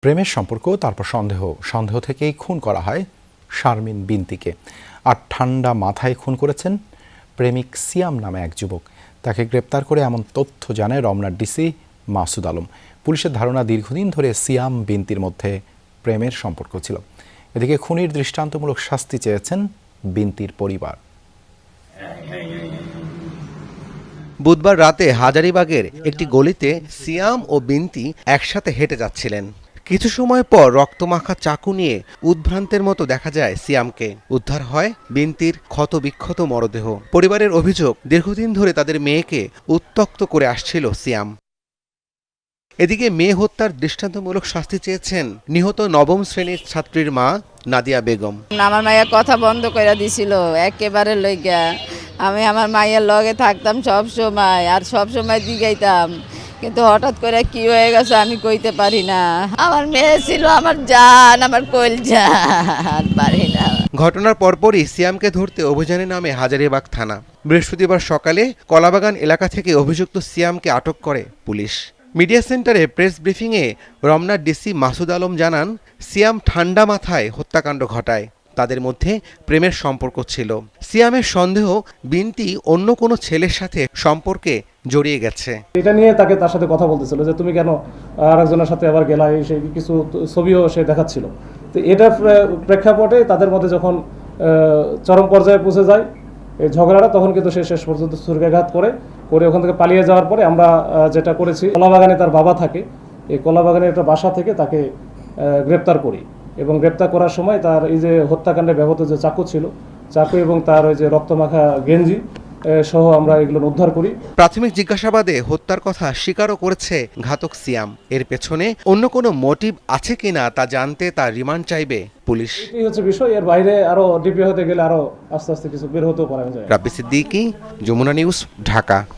প্রেমের সম্পর্ক, তারপর সন্দেহ থেকেই খুন করা হয় শারমিন বিনতিকে। আর ঠান্ডা মাথায় খুন করেছেন প্রেমিক সিয়াম নামে এক যুবক। তাকে গ্রেপ্তার করে এমন তথ্য জানায় রমনার ডিসি মাসুদ আলম। পুলিশের ধারণা, দীর্ঘদিন ধরে সিয়াম বিনতির মধ্যে প্রেমের সম্পর্ক ছিল। এদিকে খুনির দৃষ্টান্তমূলক শাস্তি চেয়েছেন বিনতির পরিবার। বুধবার রাতে হাজারীবাগের একটি গলিতে সিয়াম ও বিনতি একসাথে হেঁটে যাচ্ছিলেন। কিছু সময় পর রক্তমাখা চাকু নিয়ে উদ্ভ্রান্তের মতো দেখা যায় সিয়ামকে। উদ্ধার হয় বিনতির ক্ষতবিক্ষত মরদেহ। পরিবারের অভিযোগ, দীর্ঘদিন ধরে তাদের মেয়েকে উত্ত্যক্ত করে আসছিল সিয়াম। এদিকে মেয়ে হত্যার দৃষ্টান্তমূলক শাস্তি চেয়েছেন নিহত নবম শ্রেণীর ছাত্রীর মা নাদিয়া বেগম। আমার মাইয়া কথা বন্ধ করে দিছিল একেবারে লইগা। আমি আমার মাইয়ের লগে থাকতাম সব সময়, আর সব সময় দিগাইতাম, কিন্তু হঠাৎ করে কি হয়ে গেছে আমি কইতে পারি না। আমার মেয়ে ছিল আমার জান, আমার কলজা, আর পারি না। ঘটনার পরপরই সিয়ামকে ধরতে অভিযানে নামে হাজারীবাগ থানা। বৃহস্পতিবার সকালে কলাবাগান এলাকা থেকে অভিযুক্ত সিয়ামকে আটক করে পুলিশ। মিডিয়া সেন্টারে প্রেস ব্রিফিংয়ে রমনার ডিসি মাসুদ আলম জানান, সিয়াম ঠান্ডা মাথায় হত্যাকাণ্ড ঘটায়। তাদের মধ্যে প্রেমের সম্পর্ক ছিল। সিয়ামের সন্দেহ, বিনতি অন্য কোনো ছেলের সাথে সম্পর্কে জড়িয়ে গেছে। এটা নিয়ে তার সাথে কথা বলতেছিল যে তুমি কেন আরেকজনের সাথে আবার গেলা, সেই কিছু ছবিও সে দেখাচ্ছিল। তো এটা প্রেক্ষাপটে তাদের মধ্যে যখন চরম পর্যায়ে পৌঁছে যায় এই ঝগড়াটা, তখন কিন্তু সে শেষ পর্যন্ত ছুরিকাঘাত করে ওখান থেকে পালিয়ে যাওয়ার পরে আমরা যেটা করেছি, কলাবাগানে তার বাবা থাকে, এই কলাবাগানের একটা বাসা থেকে তাকে গ্রেপ্তার করি। এবং গ্রেপ্তার করার সময় তার এই যে হত্যাকাণ্ডে ব্যবহৃত যে চাকু ছিল, চাকু এবং তার ওই যে রক্তমাখা গেঞ্জি সহ আমরা এগুলো উদ্ধার করি। প্রাথমিক জিজ্ঞাসাবাদে হত্যার কথা স্বীকারও করেছে ঘাতক সিয়াম। এর পেছনে অন্য কোনো মোটিভ আছে কিনা তা জানতে তার রিমান্ড চাইবে পুলিশ। এটাই হচ্ছে বিষয়। এর বাইরে আরো ডিপি হতে গেলে আরো আস্তে আস্তে কিছু বের হতেও পারা যায়। রাব্বি সিদ্দিকী, যমুনা নিউজ, ঢাকা।